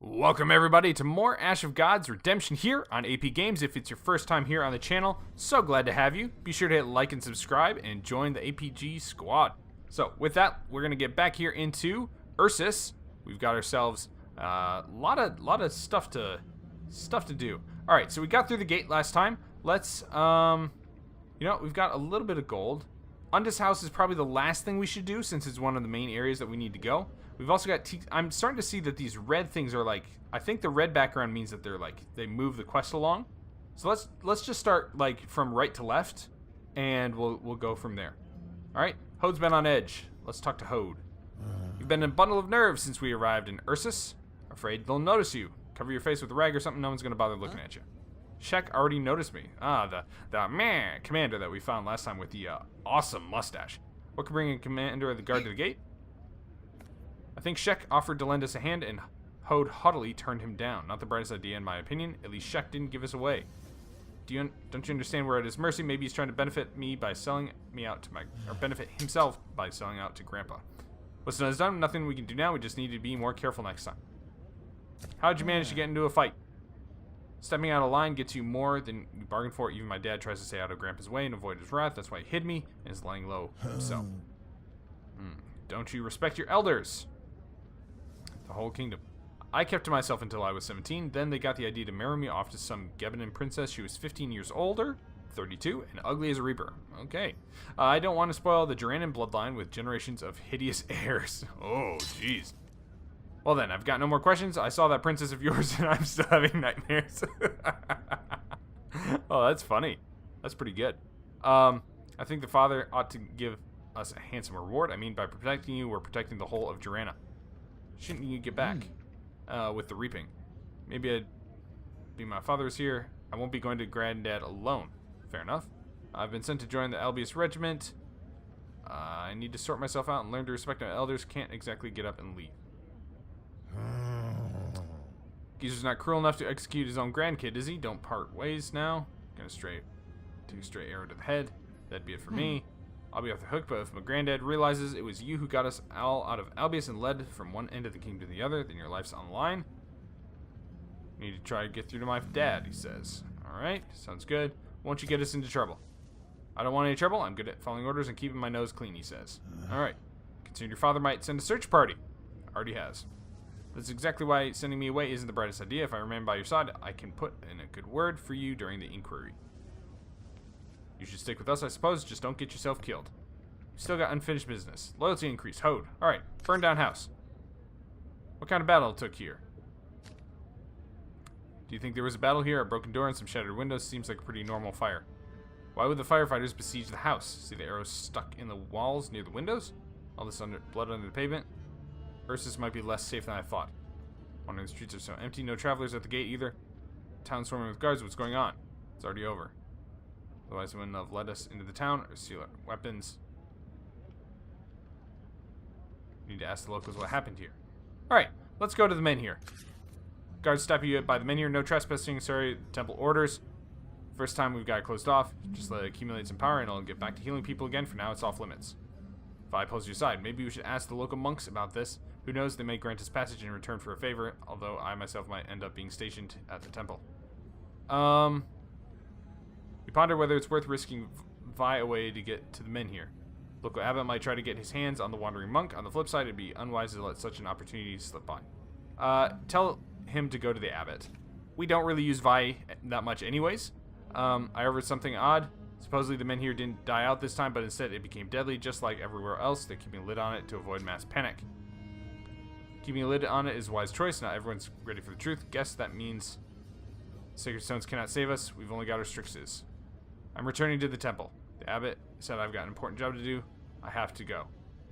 Welcome everybody to more Ash of Gods Redemption here on AP Games. If it's your first time here on the channel, so glad to have you. Be sure to hit like and subscribe and join the APG squad. So with that, we're going to get back here into Ursus. We've got ourselves a lot of stuff to do. All right, so we got through the gate last time. Let's we've got a little bit of gold. Undis House is probably the last thing we should do since it's one of the main areas that we need to go. We've also got I'm starting to see that these red things are like, I think the red background means that they're like, they move the quest along. So let's just start like from right to left and we'll go from there. All right, Hode's been on edge. Let's talk to Hode. You've been in a bundle of nerves since we arrived in Ursus. Afraid they'll notice you. Cover your face with a rag or something, no one's gonna bother looking at you. Shek already noticed me. The man commander that we found last time with the awesome mustache. What could bring a commander of the guard to the gate? I think Shek offered to lend us a hand, and Hode haughtily turned him down. Not the brightest idea, in my opinion. At least Shek didn't give us away. Don't you understand we're at his mercy? Maybe he's trying to benefit me by selling me out to or benefit himself by selling out to Grandpa. What's done is done. Nothing we can do now. We just need to be more careful next time. How'd you manage to get into a fight? Stepping out of line gets you more than you bargained for. Even my dad tries to stay out of Grandpa's way and avoid his wrath. That's why he hid me and is laying low himself. Don't you respect your elders? The whole kingdom. I kept to myself until I was 17. Then they got the idea to marry me off to some Gebanin princess. She was 15 years older, 32, and ugly as a reaper. Okay. I don't want to spoil the Duranin bloodline with generations of hideous heirs. Oh, jeez. Well then, I've got no more questions. I saw that princess of yours and I'm still having nightmares. Oh, that's funny. That's pretty good. I think the father ought to give us a handsome reward. I mean, by protecting you, we're protecting the whole of Durana. Shouldn't you get back with the reaping? Maybe I'd be my father's here. I won't be going to Granddad alone. Fair enough. I've been sent to join the Albius regiment. I need to sort myself out and learn to respect my elders. Can't exactly get up and leave. Geezer's not cruel enough to execute his own grandkid, is he? Don't part ways now. Gonna take a straight arrow to the head. That'd be it for me. I'll be off the hook, but if my granddad realizes it was you who got us all out of Albius and led from one end of the kingdom to the other, then your life's on the line. Need to try to get through to my dad, he says. Alright, sounds good. Won't you get us into trouble? I don't want any trouble. I'm good at following orders and keeping my nose clean, he says. Alright. Consider your father might send a search party. Already has. That's exactly why sending me away isn't the brightest idea. If I remain by your side, I can put in a good word for you during the inquiry. You should stick with us, I suppose. Just don't get yourself killed. You still got unfinished business. Loyalty increased. Hode. Alright. Burn down house. What kind of battle took here? Do you think there was a battle here? A broken door and some shattered windows seems like a pretty normal fire. Why would the firefighters besiege the house? See the arrows stuck in the walls near the windows? All this blood under the pavement? Ursus might be less safe than I thought. Wondering the streets are so empty. No travelers at the gate either. Town swarming with guards. What's going on? It's already over. Otherwise, they wouldn't have led us into the town or steal our weapons. We need to ask the locals what happened here. Alright, let's go to the men here. Guards stop you by the men here. No trespassing, sorry. Temple orders. First time we've got it closed off. Just let it accumulate some power and I'll get back to healing people again. For now, it's off limits. Vi pulls you aside. Maybe we should ask the local monks about this. Who knows, they may grant us passage in return for a favor, although I myself might end up being stationed at the temple. We ponder whether it's worth risking Vi away to get to the men here. Local abbot might try to get his hands on the wandering monk. On the flip side, it'd be unwise to let such an opportunity slip by. Tell him to go to the abbot. We don't really use Vi that much anyways. I overheard something odd. Supposedly the men here didn't die out this time, but instead it became deadly, just like everywhere else. They're keeping a lid on it to avoid mass panic. Keeping a lid on it is a wise choice. Not everyone's ready for the truth. Guess that means sacred stones cannot save us. We've only got our strixes. I'm returning to the temple. The abbot said I've got an important job to do. I have to go.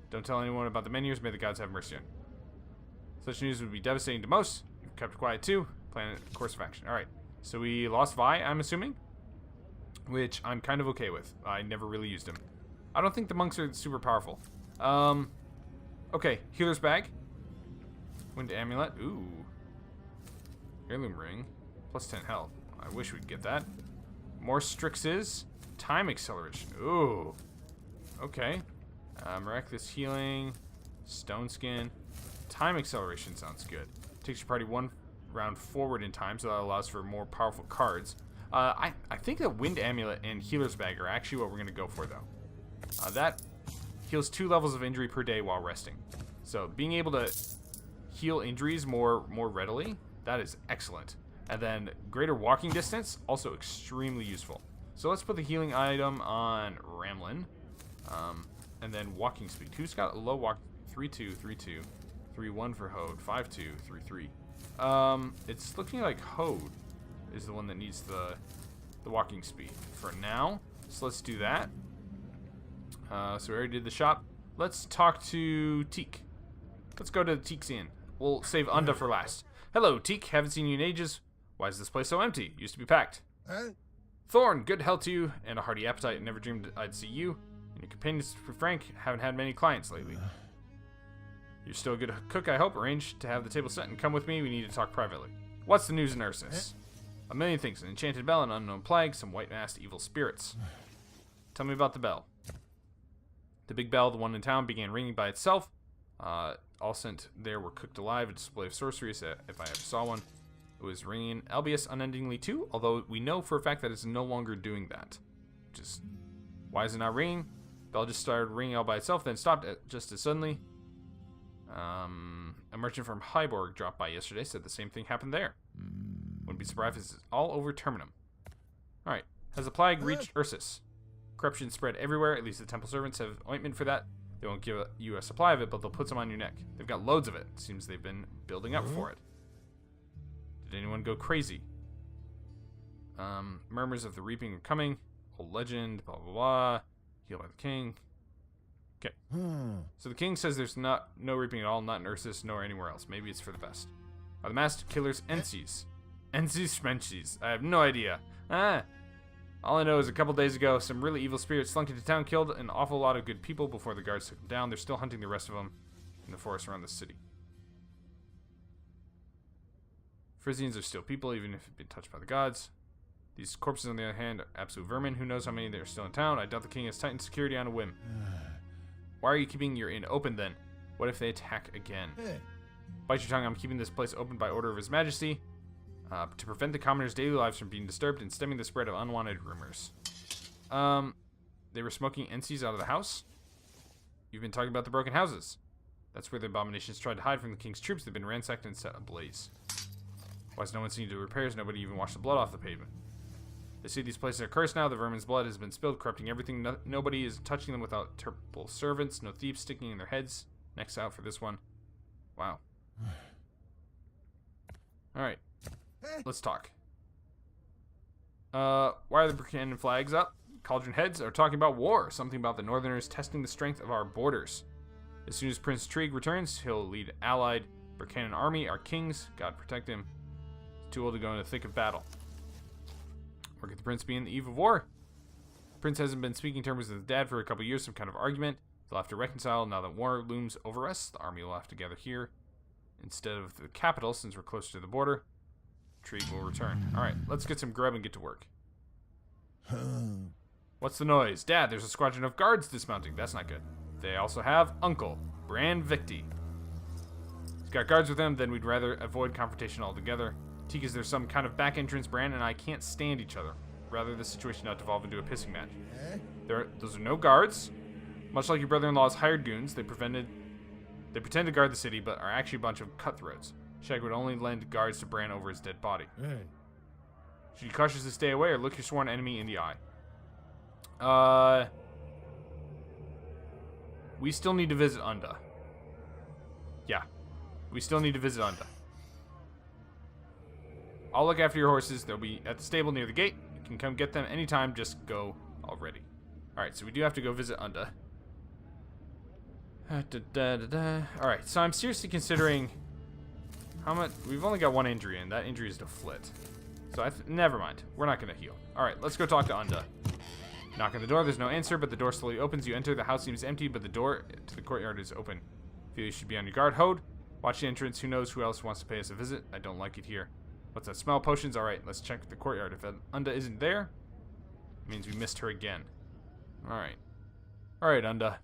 Don't tell anyone about the menus. May the gods have mercy on you. Such news would be devastating to most. You've kept quiet too. Plan a course of action. Alright. So we lost Vi, I'm assuming. Which I'm kind of okay with. I never really used him. I don't think the monks are super powerful. Okay. Healer's bag. Wind amulet. Ooh. Heirloom ring. Plus 10 health. I wish we'd get that. More strixes. Time acceleration. Ooh. Okay. Miraculous healing. Stone skin. Time acceleration sounds good. Takes your party 1 round forward in time, so that allows for more powerful cards. I think that Wind Amulet and Healer's Bag are actually what we're going to go for, though. That heals 2 levels of injury per day while resting. So being able to heal injuries more readily, that is excellent. And then greater walking distance, also extremely useful. So let's put the healing item on Ramlin. And then walking speed. Who's got a low walk? 3-2, 3-2. 3-1 for Hode. 5-2, 3-3. It's looking like Hode is the one that needs the walking speed for now. So let's do that. So we already did the shop. Let's talk to Teak. Let's go to Teak's Inn. We'll save Unda for last. Hello, Teak. Haven't seen you in ages. Why is this place so empty? Used to be packed. Thorn, good health to you and a hearty appetite. Never dreamed I'd see you. And your companions, Frank, haven't had many clients lately. You're still a good cook, I hope. Arrange to have the table set and come with me. We need to talk privately. What's the news in Ursus? A million things. An enchanted bell, an unknown plague, some white-masked evil spirits. Tell me about the bell. The big bell, the one in town, began ringing by itself. All sent there were cooked alive, a display of sorcery, if I ever saw one. It was ringing, albeit unendingly too, although we know for a fact that it's no longer doing that. Just, why is it not ringing? Bell just started ringing all by itself, then stopped just as suddenly. A merchant from Hyborg dropped by yesterday, said the same thing happened there. Wouldn't be surprised if it's all over Terminum. Alright, has the plague reached Ursus? Corruption spread everywhere, at least the temple servants have ointment for that. They won't give you a supply of it, but they'll put some on your neck. They've got loads of it. Seems they've been building up for it. Did anyone go crazy? Murmurs of the reaping are coming. Old legend, blah, blah, blah. Healed by the king. Okay. So the king says there's no reaping at all, not in Ursus, nor anywhere else. Maybe it's for the best. Are the masked killers Encies? Encies Schmencies. I have no idea. All I know is a couple days ago, some really evil spirits slunk into town, killed an awful lot of good people before the guards took them down. They're still hunting the rest of them in the forest around the city. Frisians are still people, even if they've been touched by the gods. These corpses, on the other hand, are absolute vermin. Who knows how many there are still in town? I doubt the king has tightened security on a whim. Why are you keeping your inn open, then? What if they attack again? Bite your tongue, I'm keeping this place open by order of His Majesty. To prevent the commoners' daily lives from being disturbed and stemming the spread of unwanted rumors. They were smoking Encies out of the house? You've been talking about the broken houses. That's where the abominations tried to hide from the king's troops. They've been ransacked and set ablaze. Why has no one seen to do repairs? Nobody even washed the blood off the pavement. They say these places are cursed now. The vermin's blood has been spilled, corrupting everything. Nobody is touching them without terrible servants. No thieves sticking in their heads. Next out for this one. Wow. Alright. Let's talk. Why are the Buchanan flags up? Cauldron heads are talking about war. Something about the Northerners testing the strength of our borders. As soon as Prince Trig returns, he'll lead allied Buchanan army, our kings. God protect him. He's too old to go in the thick of battle. Or could the prince be in the eve of war? The prince hasn't been speaking terms with his dad for a couple years, some kind of argument. They'll have to reconcile now that war looms over us. The army will have to gather here instead of the capital, since we're closer to the border. Trig will return. Alright, let's get some grub and get to work. What's the noise? Dad, there's a squadron of guards dismounting. That's not good. They also have Uncle, Bran Victi. He's got guards with him, then we'd rather avoid confrontation altogether. Teak, is there some kind of back entrance? Bran and I can't stand each other. Rather, the situation not devolve into a pissing match. Those are no guards. Much like your brother-in-law's hired goons, they pretend to guard the city, but are actually a bunch of cutthroats. Shag would only lend guards to Bran over his dead body. Should you cautiously stay away or look your sworn enemy in the eye? We still need to visit Unda. Yeah. We still need to visit Unda. I'll look after your horses. They'll be at the stable near the gate. You can come get them anytime. Just go already. Alright, so we do have to go visit Unda. Alright, so I'm seriously considering how much. We've only got one injury, and that injury is to Flit. So never mind. We're not going to heal. Alright, let's go talk to Unda. Knock on the door. There's no answer, but the door slowly opens. You enter. The house seems empty, but the door to the courtyard is open. Feel you should be on your guard. Hode, watch the entrance. Who knows who else wants to pay us a visit? I don't like it here. What's that smell? Potions? Alright, let's check the courtyard. If Unda isn't there, it means we missed her again. Alright. Alright, Unda.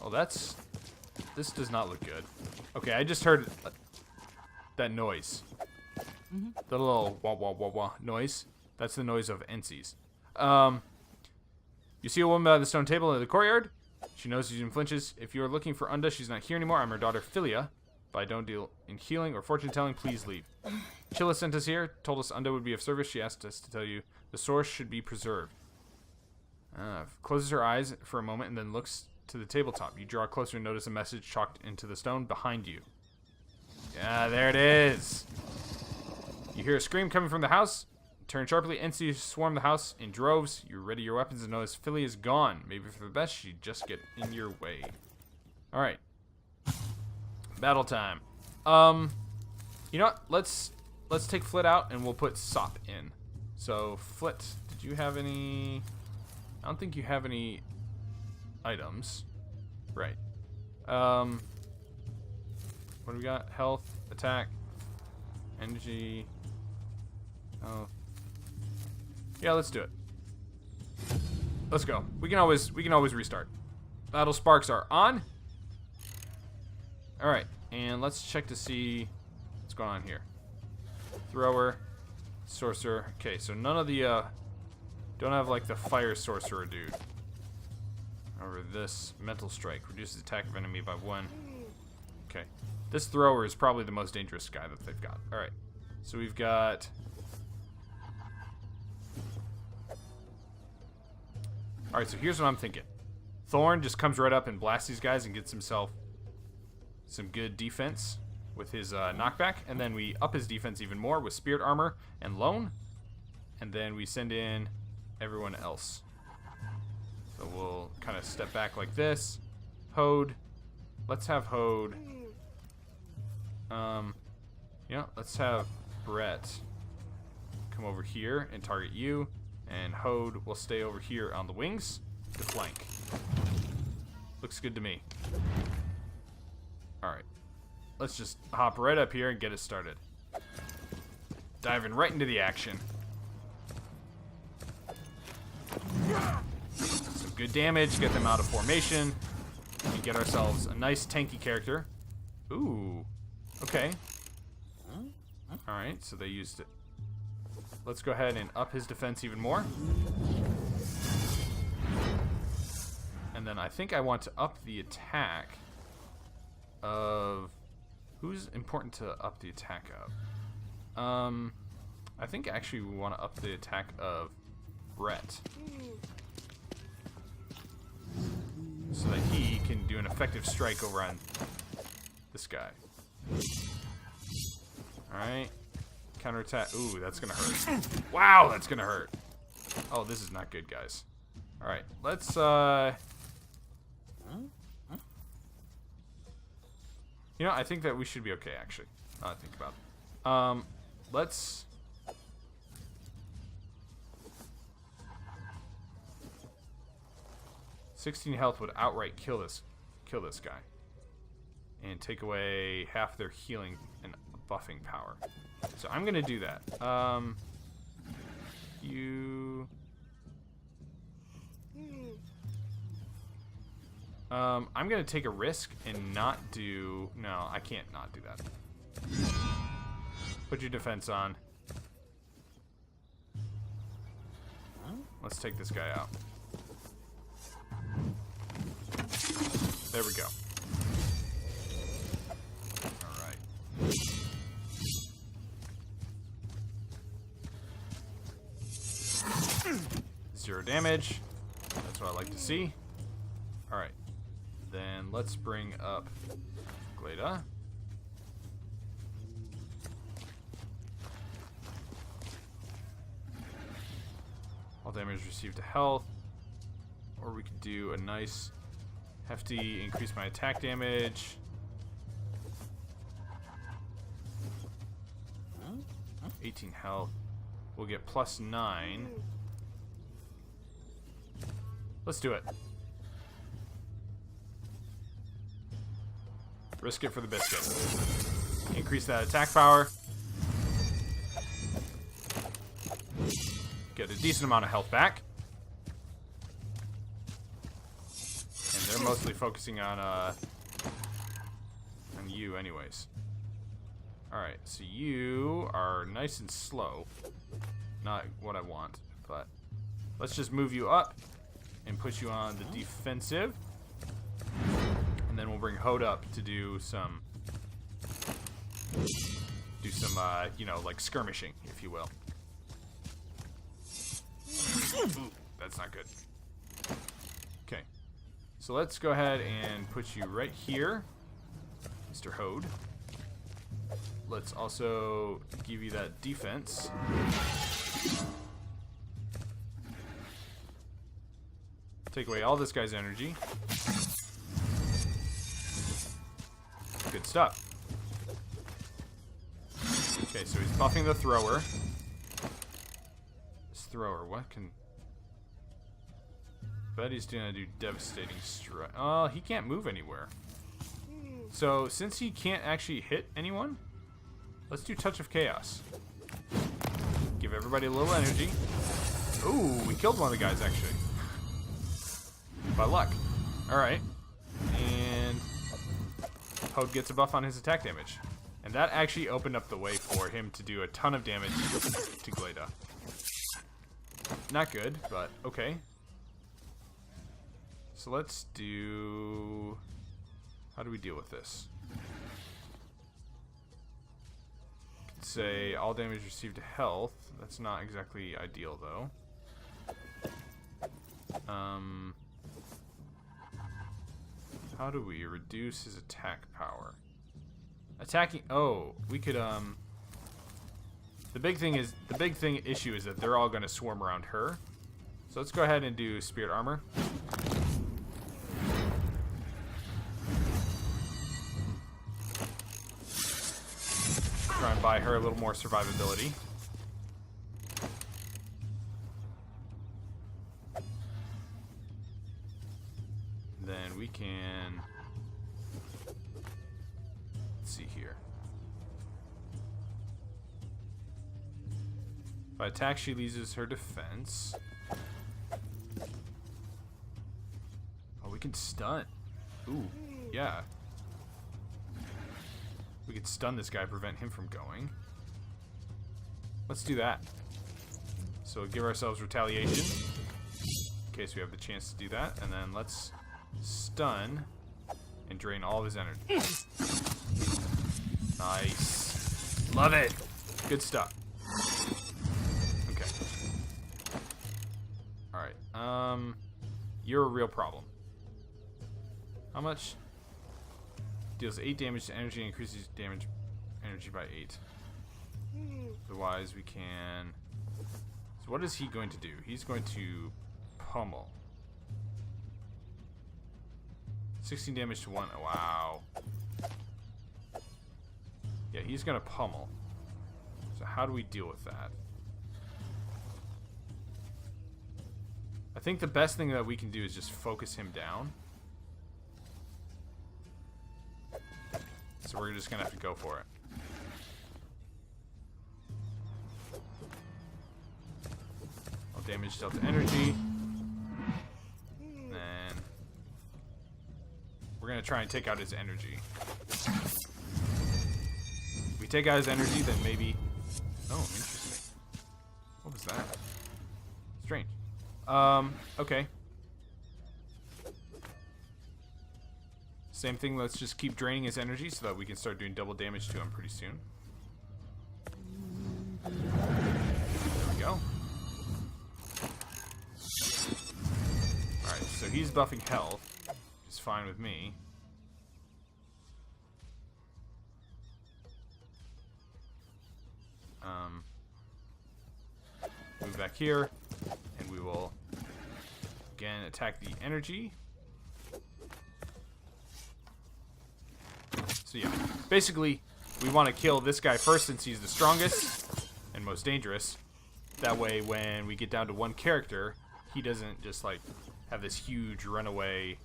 Oh, that's This does not look good. Okay, I just heard that noise. The little wah wah wah wah noise. That's the noise of NCs. You see a woman by the stone table in the courtyard? She knows she's in flinches. If you are looking for Unda, she's not here anymore. I'm her daughter, Philia. If I don't deal in healing or fortune telling, please leave. Chilla sent us here, told us Unda would be of service. She asked us to tell you the source should be preserved. Closes her eyes for a moment and then looks to the tabletop. You draw closer and notice a message chalked into the stone behind you. Yeah, there it is. You hear a scream coming from the house. Turn sharply. NCs swarm the house in droves. You ready your weapons and notice Philly is gone. Maybe for the best, she'd just get in your way. Alright. Battle time. You know what? Let's take Flit out and we'll put Sop in. So, Flit, did you have any... I don't think you have any items. Right. What do we got? Health, attack, energy. Oh. Yeah, let's do it. Let's go. We can always restart. Battle sparks are on. All right, and let's check to see what's going on here. Thrower, sorcerer. Okay, so none of the don't have like the fire sorcerer dude. Over this mental strike reduces attack of enemy by 1. Okay, this thrower is probably the most dangerous guy that they've got. All right, so we've got. All right, so here's what I'm thinking. Thorn just comes right up and blasts these guys and gets himself some good defense with his knockback, and then we up his defense even more with spirit armor and lone, and then we send in everyone else. So we'll kind of step back like this. Hode. Let's have Hode. Yeah, let's have Brett come over here and target you. And Hode will stay over here on the wings to flank. Looks good to me. Alright. Let's just hop right up here and get it started. Diving right into the action. Some good damage. Get them out of formation. And get ourselves a nice tanky character. Ooh. Okay. Alright, so they used it. Let's go ahead and up his defense even more. And then I think I want to up the attack of... Who's important to up the attack of? I think actually we want to up the attack of Brett. So that he can do an effective strike over on this guy. Alright. Counterattack. Ooh, that's gonna hurt. Wow, that's gonna hurt. Oh, this is not good, guys. Alright, let's, You know, I think that we should be okay, actually. Now that I think about it. Let's... $16 health would outright kill this guy. And take away half their healing and buffing power. So I'm gonna do that. I'm gonna take a risk and not do... No, I can't not do that. Put your defense on. Let's take this guy out. There we go. Alright. 0 damage. That's what I like to see. Alright. Then let's bring up Glada. All damage received to health. Or we could do a nice hefty increase my attack damage. Huh? 18 health. We'll get +9. Let's do it. Risk it for the biscuit. Increase that attack power. Get a decent amount of health back. And they're mostly focusing on anyways. Alright, so you are nice and slow. Not what I want, but let's just move you up and put you on the defensive. And then we'll bring Hode up to do some, you know, like skirmishing, if you will. Ooh, that's not good. Okay. So let's go ahead and put you right here, Mr. Hode. Let's also give you that defense. Take away all this guy's energy. Good stuff. Okay, so he's buffing the thrower. This thrower, what can... Bet he's gonna do devastating strike. Oh, he can't move anywhere. So, since he can't actually hit anyone, let's do Touch of Chaos. Give everybody a little energy. Ooh, we killed one of the guys, actually. By luck. Alright. And Hode gets a buff on his attack damage. And that actually opened up the way for him to do a ton of damage to Glada. Not good, but okay. So let's do... How do we deal with this? Could say all damage received to health. That's not exactly ideal, though. How do we reduce his attack power? Attacking... Oh, we could, The big issue is that they're all going to swarm around her. So let's go ahead and do Spirit Armor. Try and buy her a little more survivability. Then we can... Let's see here. If I attack, she loses her defense. Oh, we can stun. Ooh, yeah. We could stun this guy, prevent him from going. Let's do that. So give ourselves retaliation, in case we have the chance to do that. And then let's stun and drain all of his energy. Nice. Love it. Good stuff. Okay. Alright. You're a real problem. How much? Deals 8 damage to energy and increases damage energy by 8. Otherwise, we can... So what is he going to do? He's going to pummel. 16 damage to 1. Oh, wow. Yeah, he's going to pummel. So how do we deal with that? I think the best thing that we can do is just focus him down. So we're just gonna have to go for it. All damage dealt to energy. And we're gonna try and take out his energy. If we take out his energy, then maybe... Oh, interesting. What was that? Strange. Okay. Same thing, let's just keep draining his energy so that we can start doing double damage to him pretty soon. There we go. Alright, so he's buffing health, which is fine with me. Move back here, and we will again attack the energy. So yeah, basically, we want to kill this guy first since he's the strongest and most dangerous. That way, when we get down to one character, he doesn't just, like, have this huge runaway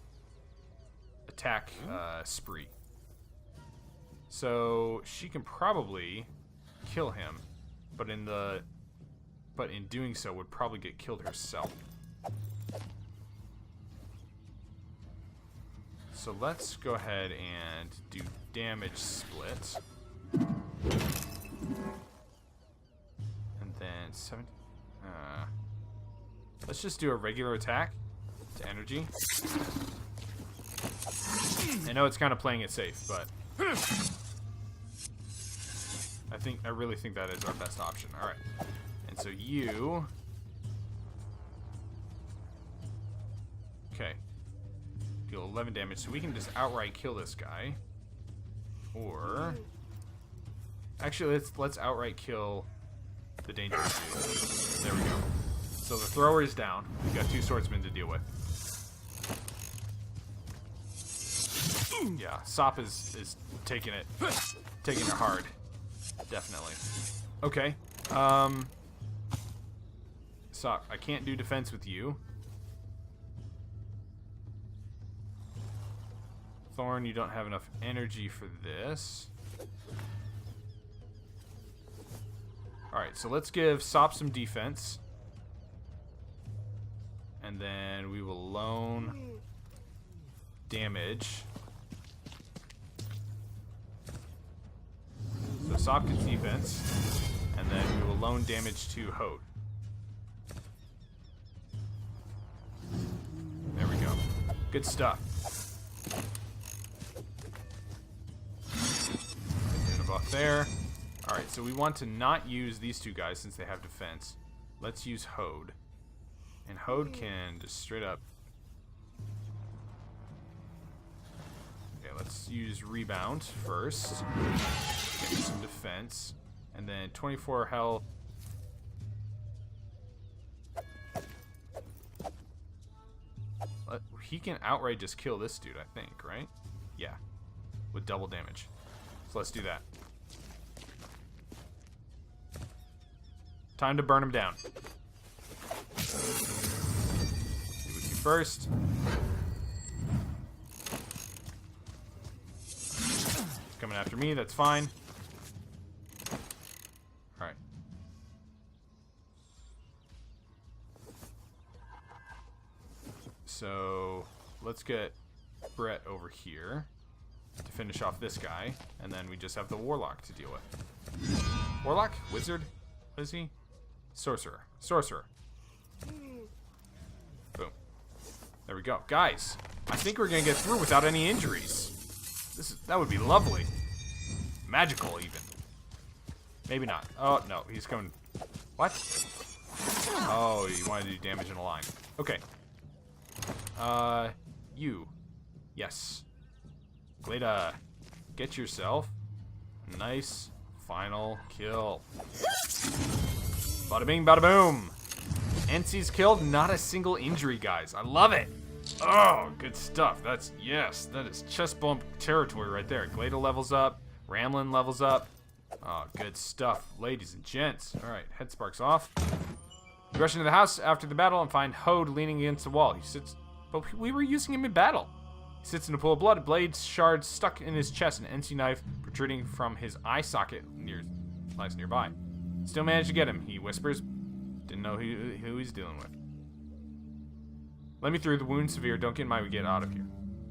attack spree. So, she can probably kill him, but in doing so, would probably get killed herself. So let's go ahead and do damage split. And then 7. Let's just do a regular attack to energy. I know it's kind of playing it safe, but I really think that is our best option. All right. And so you. Okay. Deal 11 damage, so we can just outright kill this guy. Or actually, let's outright kill the dangerous dude. There we go. So the thrower is down. We've got 2 swordsmen to deal with. Yeah, Sop is taking it hard. Definitely. Okay. Sop, I can't do defense with you. Thorn, you don't have enough energy for this. Alright, so let's give Sop some defense. And then we will loan damage. So Sop gets defense. And then we will loan damage to Hode. There we go. Good stuff. Buff there. Alright, so we want to not use these 2 guys since they have defense. Let's use Hode. And Hode can just straight up. Okay, let's use Rebound first. Get some defense. And then 24 health. He can outright just kill this dude, I think, right? Yeah. With double damage. So let's do that. Time to burn him down. Do with you first. He's coming after me, that's fine. Alright. So let's get Brett over here to finish off this guy, and then we just have the Warlock to deal with. Warlock? Wizard? What is he? Sorcerer. Sorcerer. Boom. There we go. Guys, I think we're gonna get through without any injuries. That would be lovely. Magical, even. Maybe not. Oh, no. He's coming. What? Oh, you wanted to do damage in a line. Okay. You. Yes. Glada, get yourself a nice final kill. Bada bing, bada boom. NC's killed, not a single injury, guys. I love it. Oh, good stuff. Yes, that is chest bump territory right there. Glada levels up. Ramlin levels up. Oh, good stuff, ladies and gents. All right, head sparks off. We rush into the house after the battle and find Hode leaning against the wall. He sits, but we were using him in battle. He sits in a pool of blood, blade shards stuck in his chest, an NC knife protruding from his eye socket lies nearby. Still managed to get him, he whispers. Didn't know who he's dealing with. Let me through. The wound severe. Don't get in my way. Get out of here.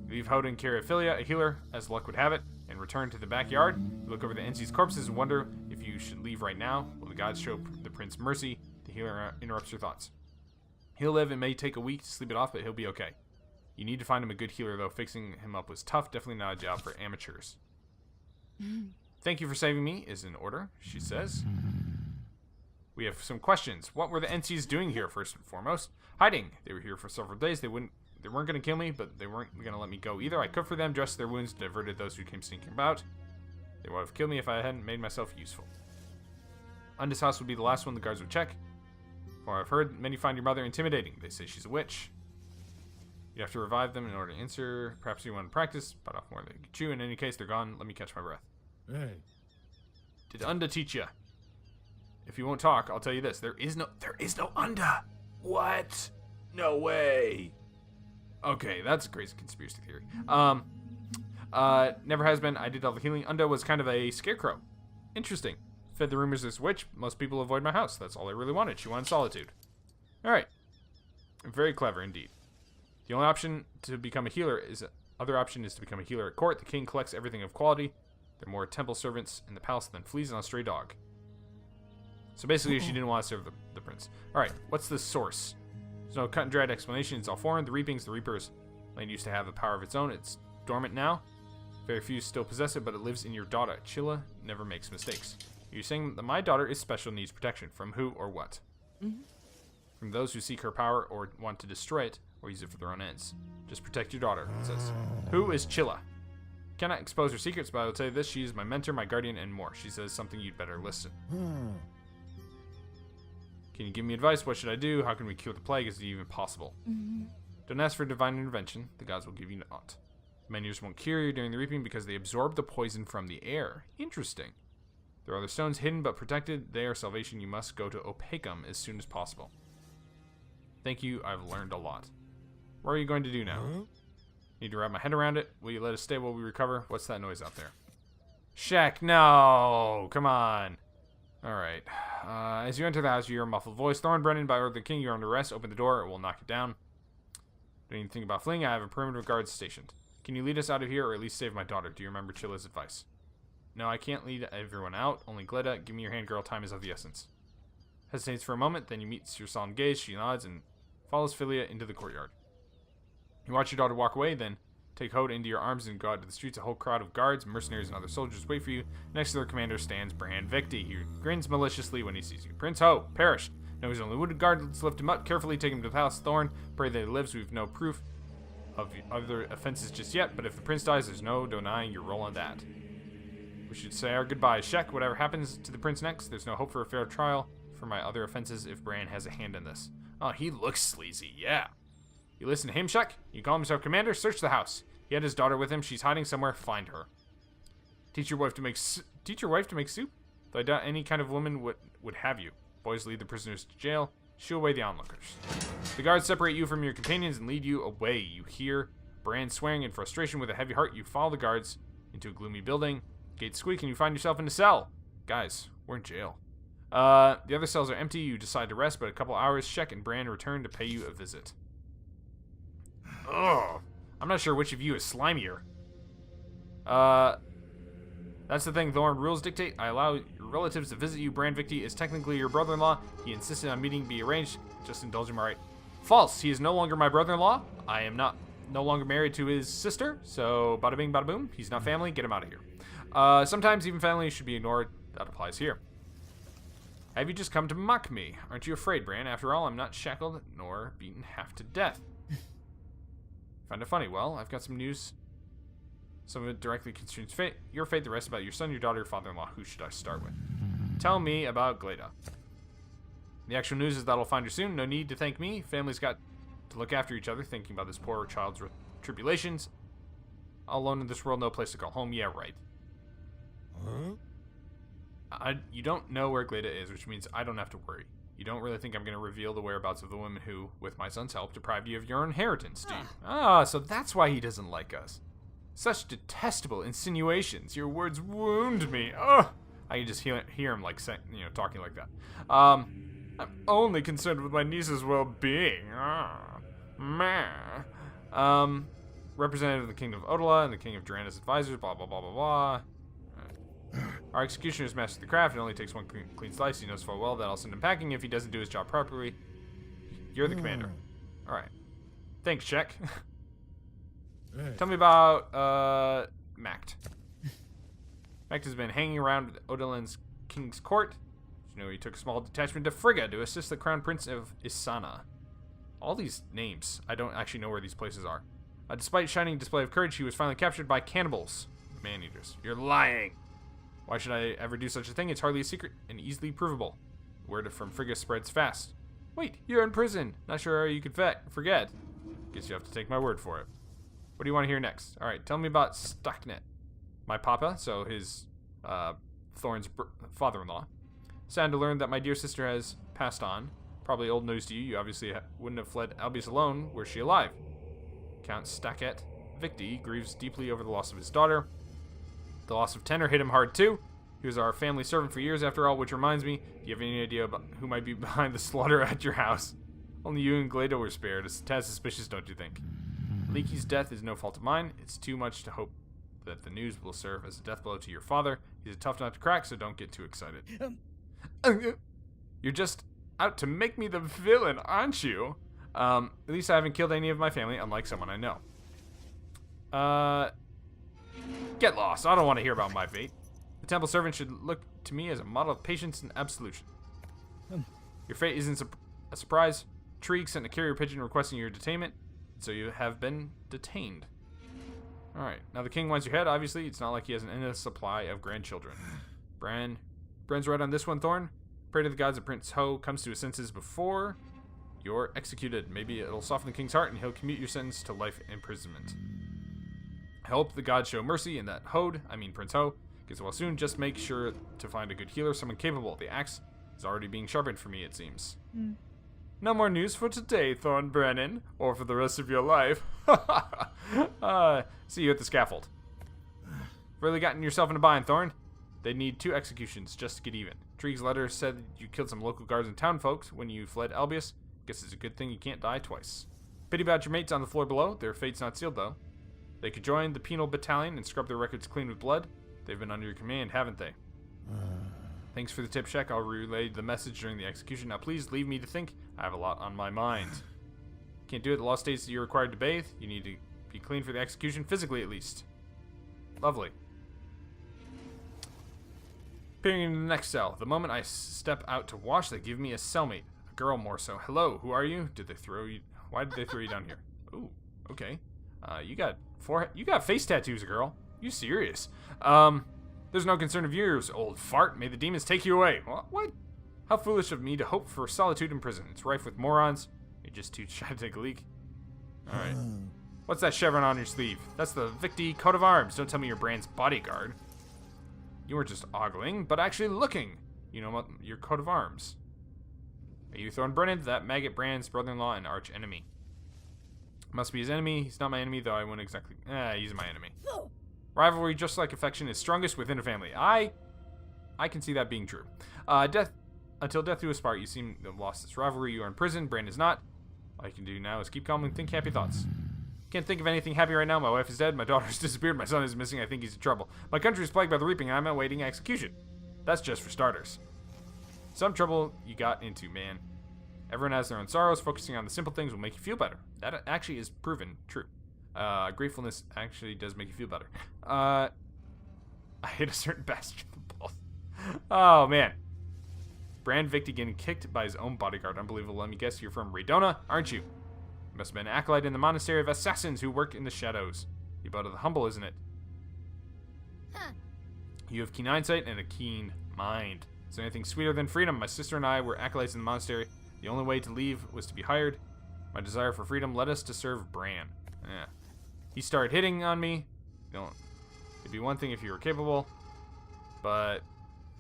Leave Hode and carry Ophelia, a healer, as luck would have it, and return to the backyard. You look over the NC's corpses and wonder if you should leave right now. Will the gods show the prince mercy? The healer interrupts your thoughts. He'll live. It may take a week to sleep it off, but he'll be okay. You need to find him a good healer, though. Fixing him up was tough. Definitely not a job for amateurs. Thank you for saving me is in order, she says. We have some questions. What were the NCs doing here, first and foremost? Hiding. They were here for several days. They weren't going to kill me, but they weren't going to let me go either. I cooked for them, dressed their wounds, diverted those who came sneaking about. They would have killed me if I hadn't made myself useful. Unda's house would be the last one the guards would check. For I've heard, many find your mother intimidating. They say she's a witch. You have to revive them in order to answer. Perhaps you want to practice, bite off more than you can chew. In any case, they're gone. Let me catch my breath. Hey. Did Unda teach you? If you won't talk, I'll tell you this. There is no Unda. What? No way. Okay, that's a crazy conspiracy theory. Never has been. I did all the healing. Unda was kind of a scarecrow. Interesting. Fed the rumors this witch. Most people avoid my house. That's all I really wanted. She wanted solitude. Alright. Very clever indeed. The only option to become a healer is other option is to become a healer at court. The king collects everything of quality. There are more temple servants in the palace than fleas on a stray dog. So basically, she didn't want to serve the prince. Alright, what's the source? There's no cut and dried explanation. It's all foreign. The reapings, the reapers. Land used to have a power of its own. It's dormant now. Very few still possess it, but it lives in your daughter. Chilla never makes mistakes. You're saying that my daughter is special, needs protection. From who or what? From those who seek her power or want to destroy it or use it for their own ends. Just protect your daughter, it says. Who is Chilla? Cannot expose her secrets, but I will tell you this. She is my mentor, my guardian, and more. She says something you'd better listen. Can you give me advice? What should I do? How can we cure the plague? Is it even possible? Don't ask for divine intervention. The gods will give you naught. Menus won't cure you during the reaping because they absorb the poison from the air. Interesting. There are other stones hidden but protected. They are salvation. You must go to Awaken as soon as possible. Thank you. I've learned a lot. What are you going to do now? Need to wrap my head around it. Will you let us stay while we recover? What's that noise out there? Shaq, no! Come on. Alright. As you enter the house, you hear a muffled voice. Thorn Brenin, by order of the king, you're under arrest. Open the door. It will knock it down. Don't even think about fleeing. I have a perimeter guards stationed. Can you lead us out of here or at least save my daughter? Do you remember Chilla's advice? No, I can't lead everyone out. Only Gleda. Give me your hand, girl. Time is of the essence. Hesitates for a moment, then you meet your solemn gaze. She nods and follows Philia into the courtyard. You watch your daughter walk away, then take Hode into your arms and go out to the streets. A whole crowd of guards, mercenaries, and other soldiers wait for you. Next to their commander stands Bran Victi. He grins maliciously when he sees you. Prince Ho, perished. No, he's only wounded. Guards lift him up, carefully take him to the House Thorn. Pray that he lives. We've no proof of other offenses just yet, but if the prince dies, there's no denying your role in that. We should say our goodbyes. Shek, whatever happens to the prince next, there's no hope for a fair trial for my other offenses if Bran has a hand in this. Oh, he looks sleazy, yeah. You listen to him, Shek? You call himself commander? Search the house. He had his daughter with him. She's hiding somewhere. Find her. Teach your wife to make soup? Though I doubt any kind of woman would have you. Boys, lead the prisoners to jail. Shoo away the onlookers. The guards separate you from your companions and lead you away. You hear Bran swearing in frustration. With a heavy heart, you follow the guards into a gloomy building. Gates squeak and you find yourself in a cell. Guys, we're in jail. The other cells are empty. You decide to rest, but a couple hours, Shek and Bran return to pay you a visit. Ugh. I'm not sure which of you is slimier. That's the thing. Thorn rules dictate. I allow your relatives to visit you. Bran Victi is technically your brother-in-law. He insisted on meeting be arranged. Just indulge him, alright. False. He is no longer my brother-in-law. I am no longer married to his sister. So, bada bing, bada boom. He's not family. Get him out of here. Sometimes even family should be ignored. That applies here. Have you just come to mock me? Aren't you afraid, Bran? After all, I'm not shackled nor beaten half to death. Find it funny. Well, I've got some news. Some of it directly concerns your fate, the rest about your son, your daughter, your father-in-law. Who should I start with? Tell me about Gleda. The actual news is that I'll find her soon. No need to thank me. Family's got to look after each other, thinking about this poor child's tribulations. All alone in this world, no place to call home. Yeah, right. You don't know where Gleda is, which means I don't have to worry. You don't really think I'm going to reveal the whereabouts of the woman who, with my son's help, deprived you of your inheritance, do you? Ah, so that's why he doesn't like us. Such detestable insinuations. Your words wound me. Ugh. I can just hear him like talking like that. I'm only concerned with my niece's well-being. Representative of the Kingdom of Odola and the King of Durana's advisors. Blah blah blah blah blah. Our executioner's mastered the craft. It only takes one clean slice. He knows full well that I'll send him packing if he doesn't do his job properly. You're the commander. All right. Thanks, Shek. Tell me about Macht. Macht has been hanging around Odolan's king's court. You know, he took a small detachment to Frigga to assist the crown prince of Isana. All these names, I don't actually know where these places are. Despite shining display of courage, he was finally captured by cannibals, man-eaters. You're lying. Why should I ever do such a thing? It's hardly a secret and easily provable. Word from Frigga spreads fast. Wait, you're in prison. Not sure how you could forget. Guess you have to take my word for it. What do you want to hear next? All right, tell me about Stocknet. My papa, so his Thorn's father-in-law. Sad to learn that my dear sister has passed on. Probably old news to you. You obviously wouldn't have fled Albius alone. Where's she alive? Count Stocknet Victi grieves deeply over the loss of his daughter. The loss of Tenor hit him hard too. He was our family servant for years after all, which reminds me, do you have any idea about who might be behind the slaughter at your house? Only you and Gleda were spared. It's tad suspicious, don't you think? Leaky's death is no fault of mine. It's too much to hope that the news will serve as a death blow to your father. He's a tough nut to crack, so don't get too excited. You're just out to make me the villain, aren't you? At least I haven't killed any of my family, unlike someone I know. Get lost. I don't want to hear about my fate. The temple servant should look to me as a model of patience and absolution. Your fate isn't a surprise. Trigue sent a carrier pigeon requesting your detainment, so you have been detained. Alright, now the king wants your head. Obviously, it's not like he has an endless supply of grandchildren. Bran's right on this one, Thorn. Pray to the gods that Prince Ho comes to his senses before you're executed. Maybe it'll soften the king's heart and he'll commute your sentence to life imprisonment. I hope the gods show mercy and that Prince Ho, gets well soon. Just make sure to find a good healer, someone capable. The axe is already being sharpened for me, it seems. No more news for today, Thorn Brenin, or for the rest of your life. See you at the scaffold. Really gotten yourself in a bind, Thorn. They need 2 executions just to get even. Trigue's letter said you killed some local guards and town folks when you fled Albius. Guess it's a good thing you can't die twice. Pity about your mates on the floor below. Their fate's not sealed, though. They could join the penal battalion and scrub their records clean with blood. They've been under your command, haven't they? Thanks for the tip, Shek. I'll relay the message during the execution. Now please leave me to think. I have a lot on my mind. Can't do it. The law states that you're required to bathe. You need to be clean for the execution, physically at least. Lovely. Peering into the next cell. The moment I step out to wash, they give me a cellmate. A girl, more so. Hello, who are you? Did they throw you? Why did they throw you down here? Ooh, okay. You got face tattoos, girl. You serious? There's no concern of yours, old fart. May the demons take you away. What? How foolish of me to hope for solitude in prison. It's rife with morons. You're just too shy to take a leak. Alright. What's that chevron on your sleeve? That's the Victi coat of arms. Don't tell me you're Brand's bodyguard. You weren't just ogling, but actually looking. You know what? Your coat of arms. Are you Thorn Brenin? That maggot Brand's brother-in-law and arch enemy. Must be his enemy. He's not my enemy, though I wouldn't exactly... he's my enemy. Rivalry, just like affection, is strongest within a family. I can see that being true. Until death do us part, you seem to have lost this rivalry. You are in prison. Brand is not. All you can do now is keep calm and think happy thoughts. Can't think of anything happy right now. My wife is dead. My daughter's disappeared. My son is missing. I think he's in trouble. My country is plagued by the reaping, and I'm awaiting execution. That's just for starters. Some trouble you got into, man. Everyone has their own sorrows. Focusing on the simple things will make you feel better. That actually is proven true. Gratefulness actually does make you feel better. I hit a certain bastard in the balls. Oh, man. Brand Victi getting kicked by his own bodyguard. Unbelievable. Let me guess, you're from Redona, aren't you? You must have been an acolyte in the monastery of assassins who work in the shadows. You bow to the humble, isn't it? You have keen eyesight and a keen mind. Is there anything sweeter than freedom? My sister and I were acolytes in the monastery. The only way to leave was to be hired. My desire for freedom led us to serve Bran. Yeah. He started hitting on me. It'd be one thing if you were capable, but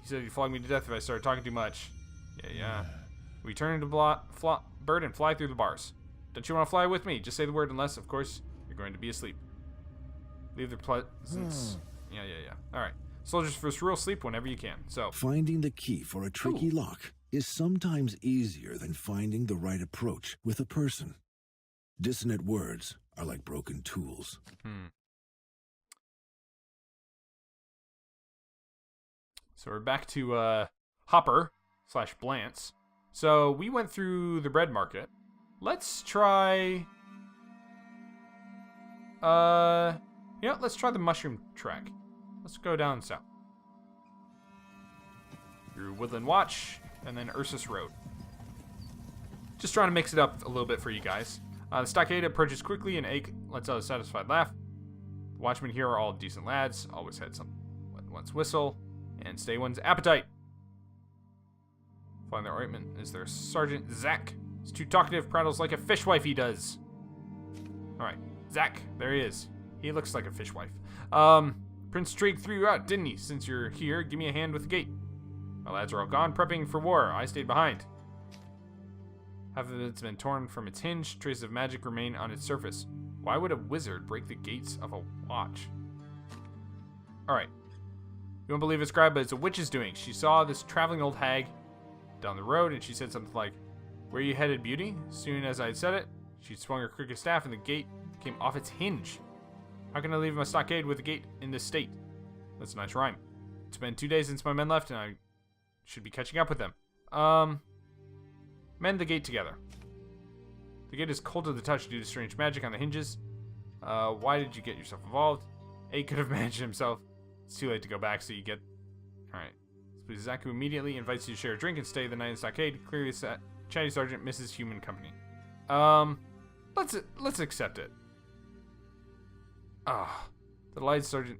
he said he'd flog me to death if I started talking too much. Yeah. We turn into bird and fly through the bars. Don't you want to fly with me? Just say the word, unless, of course, you're going to be asleep. Leave the presence. Yeah. All right. Soldiers first rule: sleep whenever you can. So finding the key for a tricky lock is sometimes easier than finding the right approach with a person. Dissonant words are like broken tools. So we're back to Hopper / Blance. So we went through the bread market. Let's try... let's try the mushroom track. Let's go down south. Through Woodland Watch, and then Ursus Road. Just trying to mix it up a little bit for you guys. The stockade approaches quickly, and Ake lets out a satisfied laugh. The watchmen here are all decent lads, always had some once whistle, and stay one's appetite. Find their ointment is their Sergeant Zack. He's too talkative, prattles like a fishwife he does. Alright, Zack, there he is. He looks like a fishwife. Prince Trigue threw you out, didn't he? Since you're here, give me a hand with the gate. My lads are all gone, prepping for war. I stayed behind. Half of it's been torn from its hinge. Traces of magic remain on its surface. Why would a wizard break the gates of a watch? Alright. You won't believe it, Scribe, but it's a witch's doing. She saw this traveling old hag down the road, and she said something like, "Where you headed, beauty?" As soon as I had said it, she swung her crooked staff, and the gate came off its hinge. How can I leave my stockade with the gate in this state? That's a nice rhyme. It's been 2 days since my men left, and I should be catching up with them. Mend the gate together. The gate is cold to the touch due to strange magic on the hinges. Why did you get yourself involved? A could have managed himself. It's too late to go back, so you get... Alright. So Zaku immediately invites you to share a drink and stay the night in the stockade. Clearly, Chatty Sergeant misses human company. Let's accept it. Ah, the light sergeant.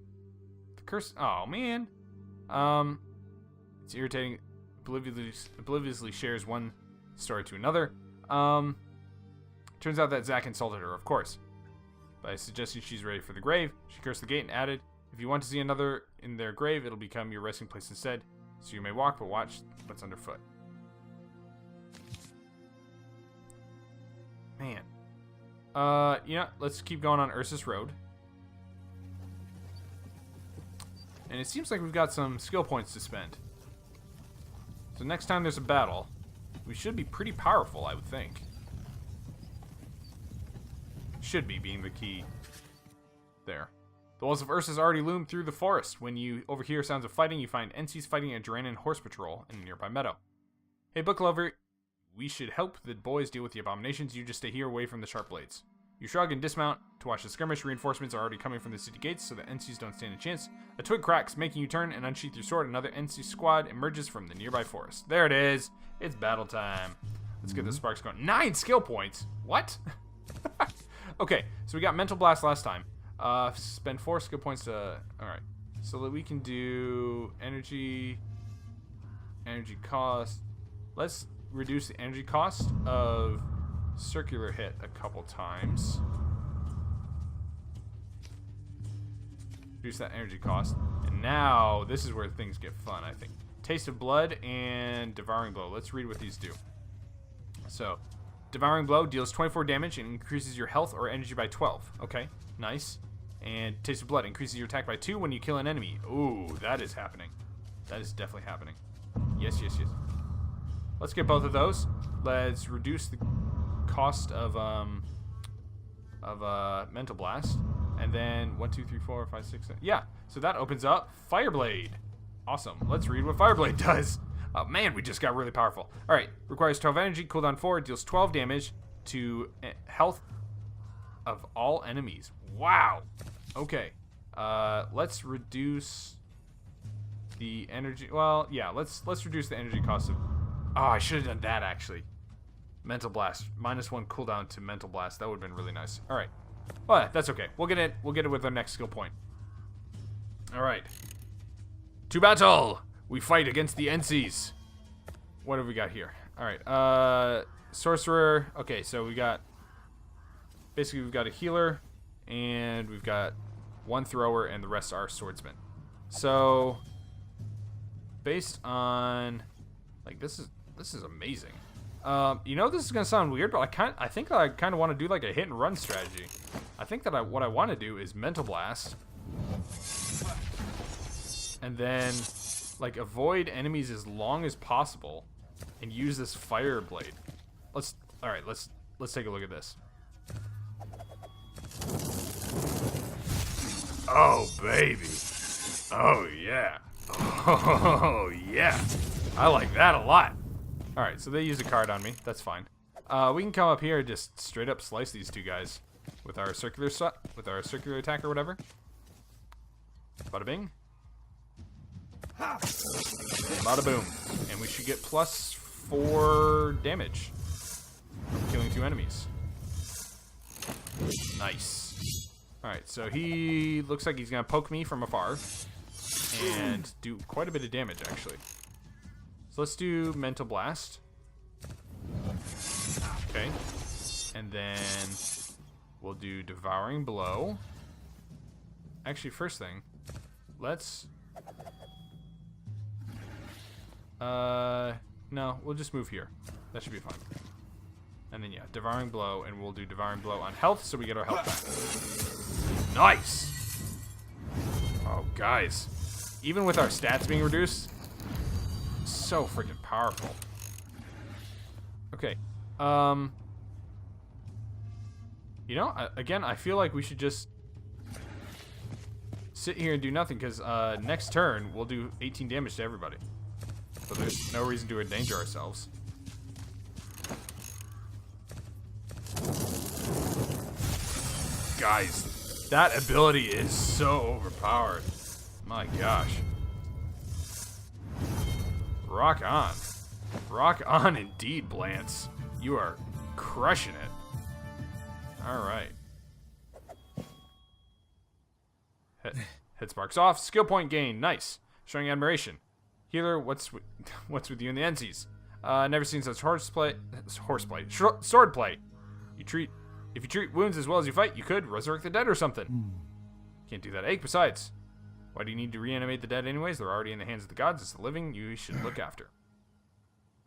The curse. Oh man. It's irritating. Obliviously shares one story to another. Turns out that Zack insulted her, of course, by suggesting she's ready for the grave. She cursed the gate and added, "If you want to see another in their grave, it'll become your resting place instead. So you may walk, but watch what's underfoot." Man. Let's keep going on Ursus Road. And it seems like we've got some skill points to spend. So next time there's a battle, we should be pretty powerful, I would think. Should be being the key there. The walls of Ursus already loom through the forest. When you overhear sounds of fighting, you find NCs fighting a Drenin horse patrol in a nearby meadow. Hey, book lover, we should help the boys deal with the abominations. You just stay here away from the sharp blades. You shrug and dismount to watch the skirmish. Reinforcements are already coming from the city gates, so the NCs don't stand a chance. A twig cracks, making you turn and unsheath your sword. Another NC squad emerges from the nearby forest. There it is. It's battle time. Let's get the sparks going. 9 skill points. What? Okay, so we got Mental Blast last time. Spend 4 skill points to... Alright. So that we can do energy cost. Let's reduce the energy cost of circular hit a couple times. Reduce that energy cost. And now, this is where things get fun, I think. Taste of Blood and Devouring Blow. Let's read what these do. So, Devouring Blow deals 24 damage and increases your health or energy by 12. Okay, nice. And Taste of Blood increases your attack by 2 when you kill an enemy. Ooh, that is happening. That is definitely happening. Yes, yes, yes. Let's get both of those. Let's reduce the cost of Mental Blast. And then 1, 2, 3, 4, 5, 6, 7. Yeah, so that opens up Fireblade. Awesome. Let's read what Fireblade does. Oh man, we just got really powerful. Alright, requires 12 energy, cooldown 4, deals 12 damage to health of all enemies. Wow. Okay. Let's reduce the energy. Well, yeah, let's reduce the energy cost of... Oh, I should have done that actually. Mental Blast. -1 cooldown to Mental Blast. That would have been really nice. Alright. Well, that's okay. We'll get it with our next skill point. Alright. To battle! We fight against the NCs. What have we got here? Alright, Sorcerer. Okay, so we got... Basically, we've got a healer, and we've got 1 thrower, and the rest are swordsmen. So, based on... Like, this is amazing. This is gonna sound weird, but I think I kind of want to do like a hit and run strategy. I think that what I want to do is Mental Blast, and then like avoid enemies as long as possible, and use this fire blade. Let's take a look at this. Oh baby, oh yeah, oh yeah, I like that a lot. Alright, so they use a card on me. That's fine. We can come up here and just straight up slice these two guys with our circular attack or whatever. Bada bing. Bada boom. And we should get +4 damage from killing 2 enemies. Nice. Alright, so he looks like he's gonna poke me from afar and do quite a bit of damage actually. So let's do Mental Blast. Okay. And then we'll do Devouring Blow. Actually, first thing, let's... No, we'll just move here. That should be fine. And then, yeah, Devouring Blow, and we'll do Devouring Blow on health so we get our health back. Nice! Oh, guys. Even with our stats being reduced... So freaking powerful. Okay. You know, again, I feel like we should just sit here and do nothing, because next turn, we'll do 18 damage to everybody. So there's no reason to endanger ourselves. Guys, that ability is so overpowered. My gosh. Rock on. Rock on indeed, Blance. You are crushing it. Alright. Head sparks off. Skill point gain. Nice. Showing admiration. Healer, what's with you and the NCs? Never seen such sword play. If you treat wounds as well as you fight, you could resurrect the dead or something. Can't do that ache. Besides, why do you need to reanimate the dead anyways? They're already in the hands of the gods. It's the living you should look after.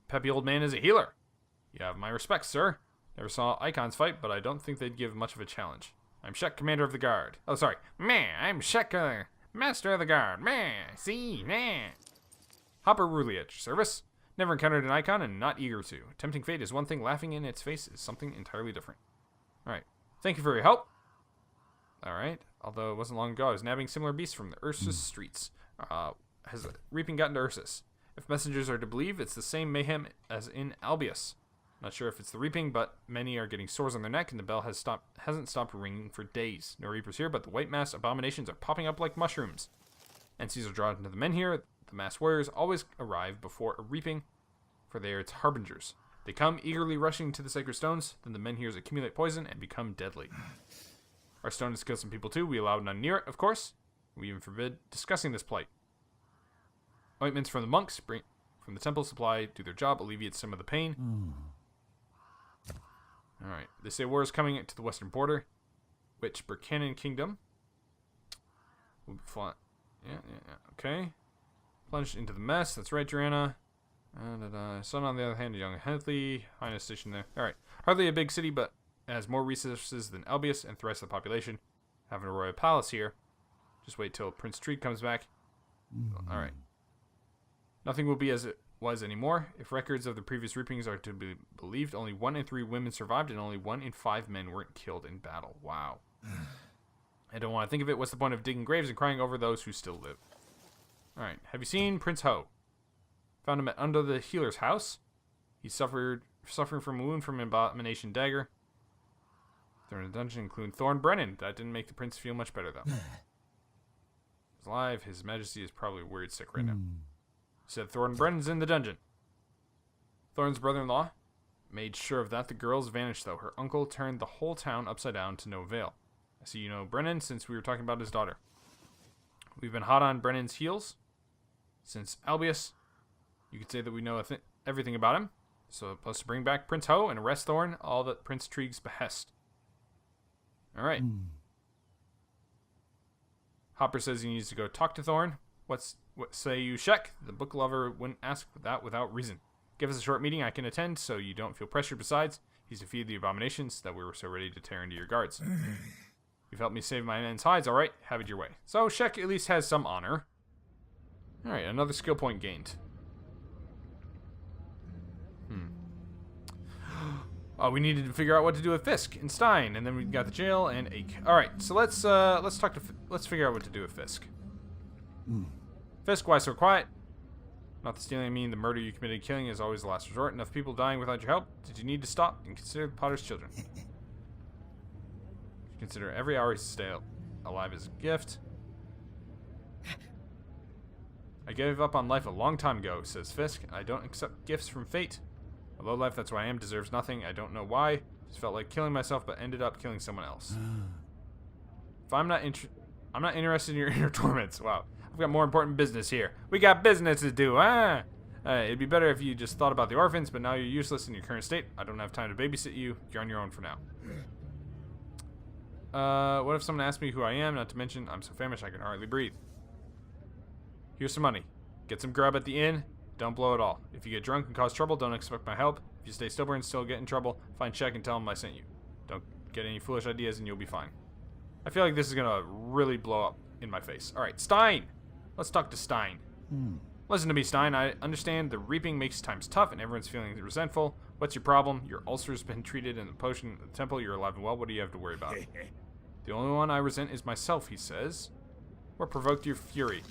Peppy old man is a healer. You have my respects, sir. Never saw icons fight, but I don't think they'd give much of a challenge. I'm Shek, commander of the guard. Oh, sorry. I'm Shek, master of the guard. Hopper Rouley at your service. Never encountered an icon and not eager to. Tempting fate is one thing, laughing in its face is something entirely different. Alright. Thank you for your help. Alright. Although it wasn't long ago, I was nabbing similar beasts from the Ursus streets. Has reaping gotten to Ursus? If messengers are to believe, it's the same mayhem as in Albius. Not sure if it's the reaping, but many are getting sores on their neck, and the bell hasn't stopped ringing for days. No reapers here, but the white mass abominations are popping up like mushrooms. NCs are drawn into the men here. The mass warriors always arrive before a reaping, for they are its harbingers. They come eagerly rushing to the sacred stones, then the men here accumulate poison and become deadly. Our stone has killed some people too. We allow none near it, of course. We even forbid discussing this plight. Ointments from the monks from the temple supply do their job, alleviate some of the pain. Alright, they say war is coming to the western border, which Burkanan Kingdom will be fought. Yeah, okay. Plunged into the mess, that's right, Joanna. Son, on the other hand, a young Headley, highness station there. Alright, hardly a big city, but it has more resources than Albius and thrice the population. Having a royal palace here. Just wait till Prince Treat comes back. Alright. Nothing will be as it was anymore. If records of the previous reapings are to be believed, only 1 in 3 women survived and only 1 in 5 men weren't killed in battle. Wow. I don't want to think of it. What's the point of digging graves and crying over those who still live? Alright, have you seen Prince Ho? Found him under the healer's house. He's suffering from a wound from an abomination dagger. They're in a dungeon, including Thorn Brenin. That didn't make the prince feel much better, though. He's alive. His majesty is probably worried sick right now. Said Thorn Brennan's in the dungeon. Thorn's brother-in-law made sure of that. The girls vanished, though. Her uncle turned the whole town upside down to no avail. I see you know Brennan since we were talking about his daughter. We've been hot on Brennan's heels since Albius. You could say that we know everything about him. So, plus to bring back Prince Ho and arrest Thorn, all at Prince Treeg's behest. Alright. Hopper says he needs to go talk to Thorn. What say you, Shek? The book lover wouldn't ask that without reason. Give us a short meeting I can attend so you don't feel pressured. Besides, he's defeated the abominations that we were so ready to tear into your guards. You've helped me save my men's hides. Alright, have it your way. So, Shek at least has some honor. Alright, another skill point gained. Oh, we needed to figure out what to do with Fisk and Stein, and then we got the jail and Ake. All right, so let's figure out what to do with Fisk. Fisk, why so quiet? Not the stealing, I mean the murder you committed. Killing is always the last resort. Enough people dying without your help. Did you need to stop and consider the Potter's children? Consider every hour he's stay alive as a gift. I gave up on life a long time ago, says Fisk. I don't accept gifts from fate. A low life, that's why I am, deserves nothing. I don't know why. Just felt like killing myself, but ended up killing someone else. If I'm not interested in your inner torments. Wow. I've got more important business here. We got business to do, huh? It'd be better if you just thought about the orphans, but now you're useless in your current state. I don't have time to babysit you. You're on your own for now. What if someone asked me who I am? Not to mention, I'm so famished I can hardly breathe. Here's some money. Get some grub at the inn. Don't blow it all. If you get drunk and cause trouble, don't expect my help. If you stay sober and still get in trouble, find Shek and tell him I sent you. Don't get any foolish ideas and you'll be fine. I feel like this is gonna really blow up in my face. Alright, Stein! Let's talk to Stein. Listen to me, Stein. I understand the reaping makes times tough and everyone's feeling resentful. What's your problem? Your ulcer's been treated in the potion at the temple. You're alive and well. What do you have to worry about? The only one I resent is myself, he says. What provoked your fury?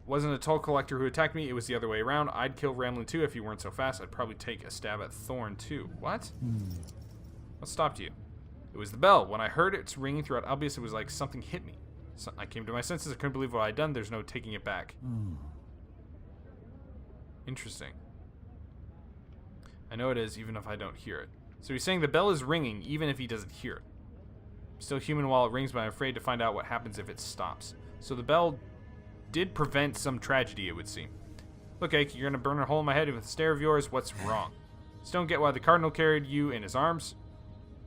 Wasn't a toll collector who attacked me. It was the other way around. I'd kill Ramlin too if he weren't so fast. I'd probably take a stab at Thorn too. What? What stopped you? It was the bell. When I heard it ringing throughout Albius, it was like something hit me. So I came to my senses. I couldn't believe what I'd done. There's no taking it back. Interesting. I know it is, even if I don't hear it. So he's saying the bell is ringing, even if he doesn't hear it. I'm still human while it rings, but I'm afraid to find out what happens if it stops. So the bell did prevent some tragedy, it would seem. Look, Ake, you're gonna burn a hole in my head with a stare of yours. What's wrong? Just don't get why the cardinal carried you in his arms.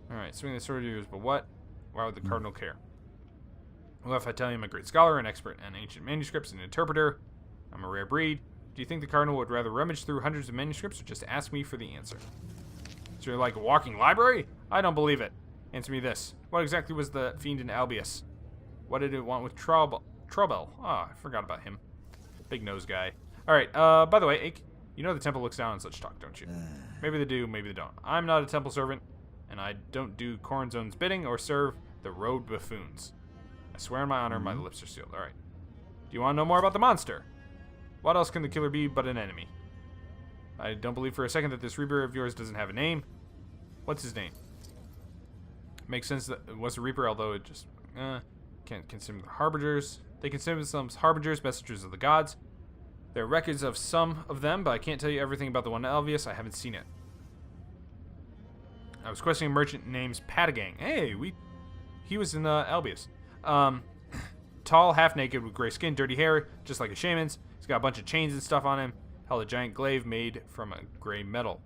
Alright, swing the sword of yours, but what? Why would the cardinal care? Well, if I tell you I'm a great scholar, an expert in ancient manuscripts, an interpreter, I'm a rare breed. Do you think the cardinal would rather rummage through hundreds of manuscripts or just ask me for the answer? So you're like a walking library? I don't believe it. Answer me this. What exactly was the fiend in Albius? What did it want with Trouble? Ah, I forgot about him. Big nose guy. Alright, by the way, Ake, you know the temple looks down on such talk, don't you? Maybe they do, maybe they don't. I'm not a temple servant, and I don't do Coronzone's bidding or serve the road buffoons. I swear on my honor, my lips are sealed. Alright. Do you want to know more about the monster? What else can the killer be but an enemy? I don't believe for a second that this Reaper of yours doesn't have a name. What's his name? Makes sense that it was a Reaper, although it just can't consider them harbingers. They consider themselves harbingers, messengers of the gods. There are records of some of them, but I can't tell you everything about the one in Albius. I haven't seen it. I was questioning a merchant named Patagang. Hey, he was in Albius. Tall, half naked, with gray skin, dirty hair, just like a shaman's. He's got a bunch of chains and stuff on him. Held a giant glaive made from a gray metal.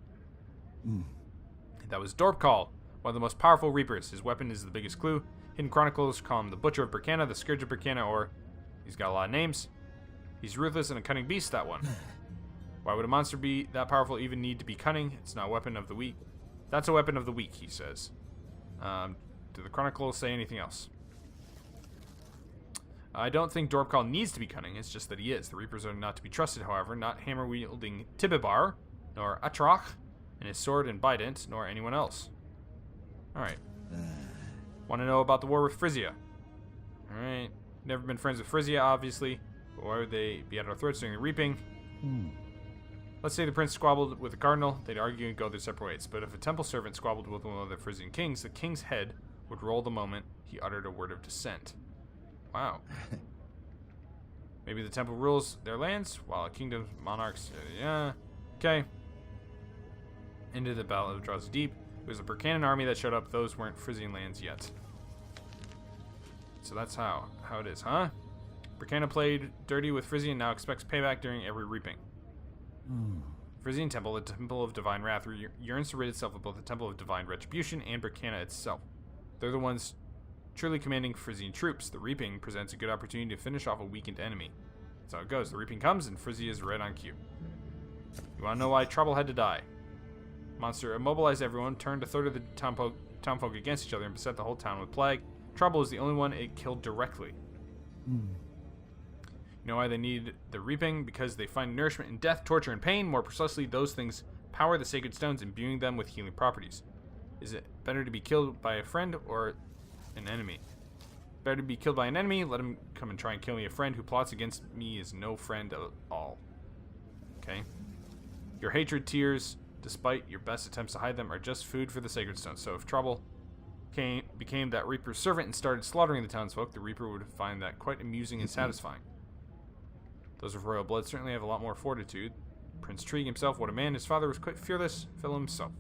That was Dorpcall, one of the most powerful reapers. His weapon is the biggest clue. Hidden chronicles call him the Butcher of Burkana, the Scourge of Burkana, or he's got a lot of names. He's ruthless and a cunning beast, that one. Why would a monster be that powerful even need to be cunning? It's not a weapon of the weak. That's a weapon of the weak, he says. Do the chronicles say anything else? I don't think Dorpcall needs to be cunning, it's just that he is. The Reapers are not to be trusted, however, not hammer-wielding Tibibar, nor Atroch, and his sword and Bident, nor anyone else. Alright. Want to know about the war with Frisia? Alright. Never been friends with Frisia, obviously. But why would they be at our throats during the reaping? Let's say the prince squabbled with the cardinal, they'd argue and go their separate ways. But if a temple servant squabbled with one of the Frisian kings, the king's head would roll the moment he uttered a word of dissent. Wow. Maybe the temple rules their lands, while a kingdom's monarchs... yeah. Okay. Into the battle of draws deep. It was a Burkanan army that showed up. Those weren't Frisian lands yet. So that's how it is, huh? Burkana played dirty with Frisian, now expects payback during every reaping. Frisian temple, the temple of divine wrath, yearns to rid itself of both the temple of divine retribution and Burkana itself. They're the ones truly commanding Frisian troops. The reaping presents a good opportunity to finish off a weakened enemy. That's how it goes. The reaping comes, and Frisia is right on cue. You want to know why Trouble had to die? Monster immobilized everyone, turned a third of the townfolk against each other, and beset the whole town with plague. Trouble is the only one it killed directly. You know why they need the reaping? Because they find nourishment in death, torture, and pain. More precisely, those things power the sacred stones, imbuing them with healing properties. Is it better to be killed by a friend or an enemy? Better to be killed by an enemy. Let him come and try and kill me. A friend who plots against me is no friend at all. Okay? Your hatred, tears, despite your best attempts to hide them, are just food for the sacred stones. So if Trouble became that Reaper's servant and started slaughtering the townsfolk, the Reaper would find that quite amusing and satisfying. Those of royal blood certainly have a lot more fortitude. Prince Trig himself, what a man. His father was quite fearless. Phil himself.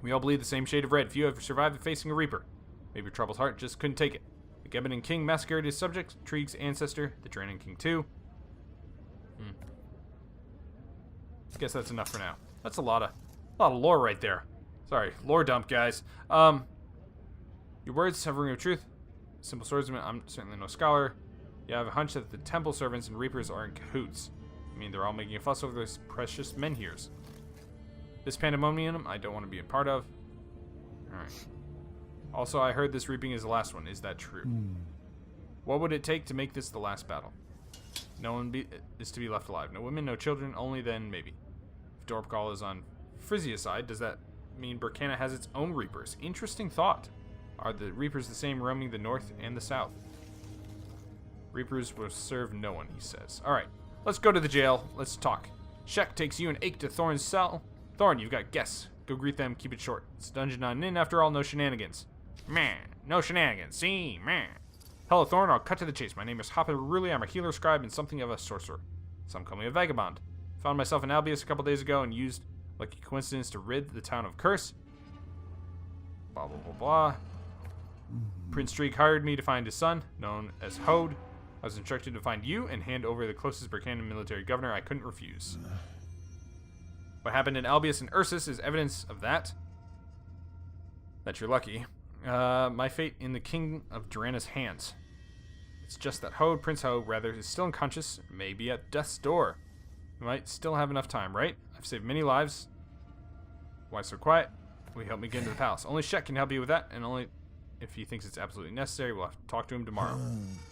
We all bleed the same shade of red. Few have survived facing a Reaper. Maybe Trouble's heart just couldn't take it. The Gebanin King massacred his subjects. Trig's ancestor, the Draenei King too. Guess that's enough for now. That's a lot of lore right there. Sorry, lore dump, guys. Your words, severing of truth. Simple swordsman. I'm certainly no scholar. Yeah, I have a hunch that the temple servants and reapers are in cahoots. I mean, they're all making a fuss over this precious menhirs. This pandemonium, I don't want to be a part of. Alright. Also, I heard this reaping is the last one. Is that true? What would it take to make this the last battle? No one is to be left alive. No women, no children, only then, maybe. If If Dorpgal is on Frisia's side, does that mean Burkina has its own Reapers? Interesting thought. Are the Reapers the same roaming the north and the south? Reapers will serve no one, he says. Alright, let's go to the jail. Let's talk. Shek takes you and Ake to Thorn's cell. Thorn, you've got guests. Go greet them, keep it short. It's dungeon on in, after all, no shenanigans. Man, no shenanigans. See, man. Hello, Thorn, I'll cut to the chase. My name is Hopper Rouley. I'm a healer, scribe, and something of a sorcerer. Some call me a vagabond. Found myself in Albius a couple days ago and used lucky coincidence to rid the town of curse. Blah, blah, blah, blah. Prince Streak hired me to find his son, known as Hode. I was instructed to find you and hand over the closest Burkina military governor. I couldn't refuse. What happened in Albius and Ursus is evidence of that. That you're lucky. My fate in the King of Durana's hands. It's just that Hode, Prince Hode, rather, is still unconscious, maybe at death's door. We might still have enough time, right? I've saved many lives. Why so quiet? Will you help me get into the palace? Only Shek can help you with that, and only if he thinks it's absolutely necessary. We'll have to talk to him tomorrow.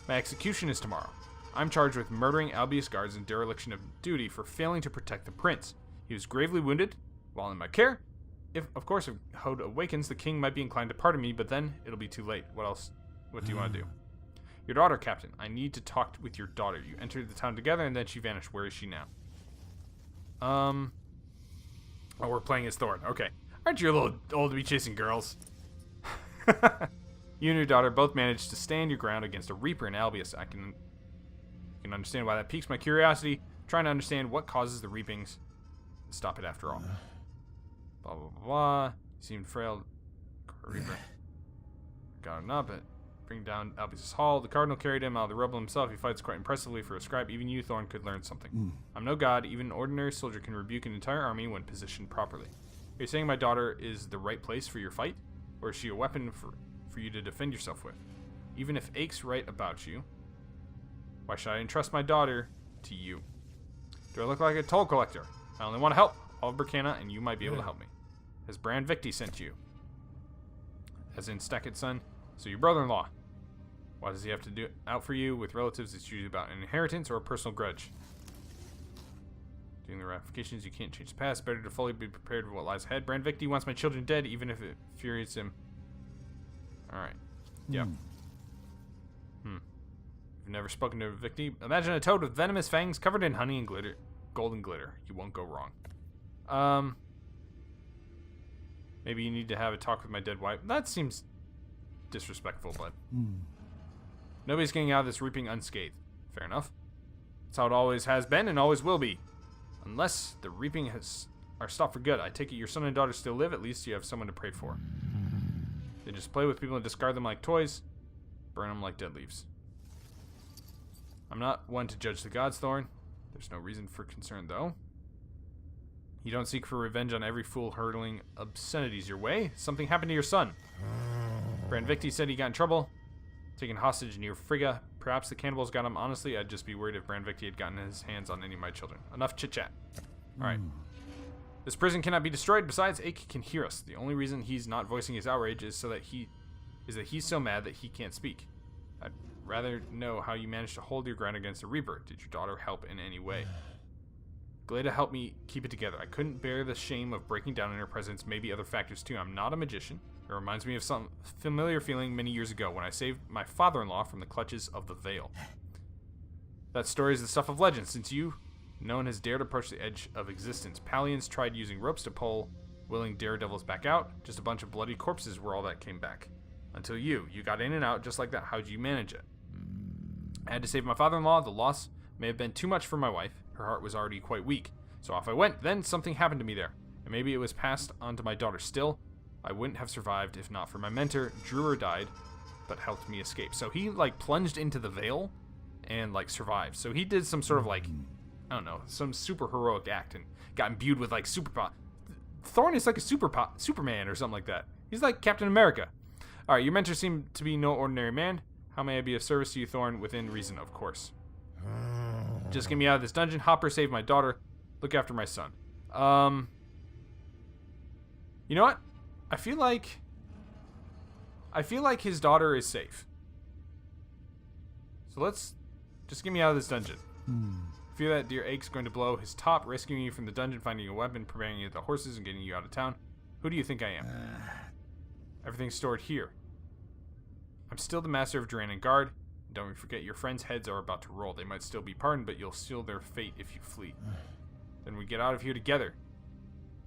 My execution is tomorrow. I'm charged with murdering Albius guards in dereliction of duty for failing to protect the prince. He was gravely wounded while in my care. If Hode awakens, the king might be inclined to pardon me, but then it'll be too late. What else? What do you want to do? Your daughter, Captain. I need to talk with your daughter. You entered the town together, and then she vanished. Where is she now? Oh, we're playing as Thorn. Okay. Aren't you a little old to be chasing girls? You and your daughter both managed to stand your ground against a Reaper in Albius. I can understand why that piques my curiosity. I'm trying to understand what causes the reapings. Stop it after all. Blah, blah, blah, blah. He seemed frail. Reaper. Got him up, but bring down Albius' hall. The cardinal carried him out of the rubble himself. He fights quite impressively for a scribe. Even you, Thorn, could learn something. I'm no god. Even an ordinary soldier can rebuke an entire army when positioned properly. Are you saying my daughter is the right place for your fight? Or is she a weapon for you to defend yourself with? Even if Ake's right about you, why should I entrust my daughter to you? Do I look like a toll collector? I only want to help all of Burkina, and you might be able to help me. Has Brand Victi sent you? As in Stackett son? So your brother-in-law. Why does he have to do it out for you? With relatives, it's usually about an inheritance or a personal grudge. Doing the ramifications, you can't change the past. Better to fully be prepared for what lies ahead. Brand Victi wants my children dead, even if it infuriates him. Alright. Yep. You've never spoken to Victi. Imagine a toad with venomous fangs covered in honey and glitter. Golden glitter. You won't go wrong. Maybe you need to have a talk with my dead wife. That seems disrespectful, but nobody's getting out of this reaping unscathed. Fair enough. That's how it always has been and always will be. Unless the reaping are stopped for good. I take it your son and daughter still live. At least you have someone to pray for. They just play with people and discard them like toys. Burn them like dead leaves. I'm not one to judge the gods, Thorn. There's no reason for concern, though. You don't seek for revenge on every fool hurtling obscenities your way. Something happened to your son. Brand Victi said he got in trouble, taken hostage near Frigga. Perhaps the cannibals got him. Honestly, I'd just be worried if Brand Victi had gotten his hands on any of my children. Enough chit-chat. Alright. This prison cannot be destroyed. Besides, Ake can hear us. The only reason he's not voicing his outrage is that he's so mad that he can't speak. I'd rather know how you managed to hold your ground against a Reaper. Did your daughter help in any way? Glada helped me keep it together. I couldn't bear the shame of breaking down in her presence. Maybe other factors too. I'm not a magician. It reminds me of some familiar feeling many years ago when I saved my father-in-law from the clutches of the Veil. That story is the stuff of legend. Since you, no one has dared approach the edge of existence. Palians tried using ropes to pull willing daredevils back out. Just a bunch of bloody corpses were all that came back. Until you got in and out just like that. How'd you manage it? I had to save my father-in-law. The loss may have been too much for my wife. Her heart was already quite weak. So off I went. Then something happened to me there. And maybe it was passed on to my daughter still. I wouldn't have survived if not for my mentor. Druer died, but helped me escape. So he, plunged into the Veil and, survived. So he did some sort of, I don't know, some super heroic act and got imbued with, superpower. Thorn is like a Superman or something like that. He's like Captain America. Alright, your mentor seemed to be no ordinary man. How may I be of service to you, Thorn? Within reason, of course. Just get me out of this dungeon. Hopper saved my daughter. Look after my son. You know what? I feel like his daughter is safe. So let's just get me out of this dungeon. Fear that dear Ake's going to blow his top, rescuing you from the dungeon, finding a weapon, preparing you the horses, and getting you out of town. Who do you think I am? Everything's stored here. I'm still the master of Duran and Guard. Don't forget your friends' heads are about to roll. They might still be pardoned, but you'll seal their fate if you flee. Then we get out of here together.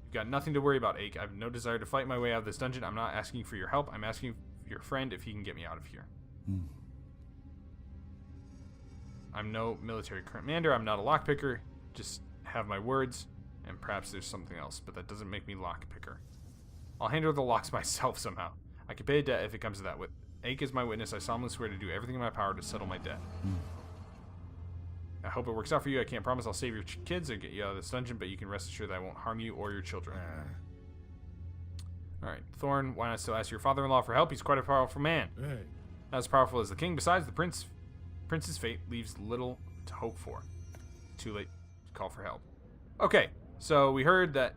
You've got nothing to worry about, Ake. I have no desire to fight my way out of this dungeon. I'm not asking for your help. I'm asking your friend if he can get me out of here. I'm no military commander. I'm not a lockpicker. Just have my words, and perhaps there's something else, but that doesn't make me lockpicker. I'll handle the locks myself somehow. I can pay a debt if it comes to that. With Ake as my witness, I solemnly swear to do everything in my power to settle my debt. I hope it works out for you. I can't promise I'll save your kids or get you out of this dungeon, but you can rest assured that I won't harm you or your children. Alright, Thorn, why not still ask your father-in-law for help? He's quite a powerful man. Not as powerful as the king. Besides, the prince's fate leaves little to hope for. Too late to call for help. Okay, so we heard that...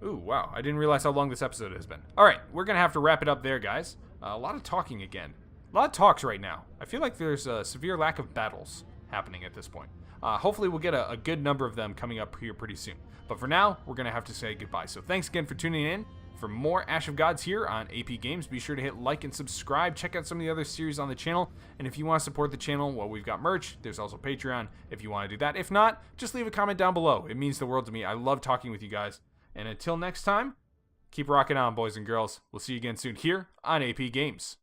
Ooh, wow, I didn't realize how long this episode has been. Alright, we're going to have to wrap it up there, guys. A lot of talking again. A lot of talks right now. I feel like there's a severe lack of battles happening at this point. Hopefully we'll get a good number of them coming up here pretty soon. But for now, we're going to have to say goodbye. So thanks again for tuning in. For more Ash of Gods here on AP Games, be sure to hit like and subscribe. Check out some of the other series on the channel. And if you want to support the channel, well, we've got merch. There's also Patreon if you want to do that. If not, just leave a comment down below. It means the world to me. I love talking with you guys. And until next time, keep rocking on, boys and girls. We'll see you again soon here on AP Games.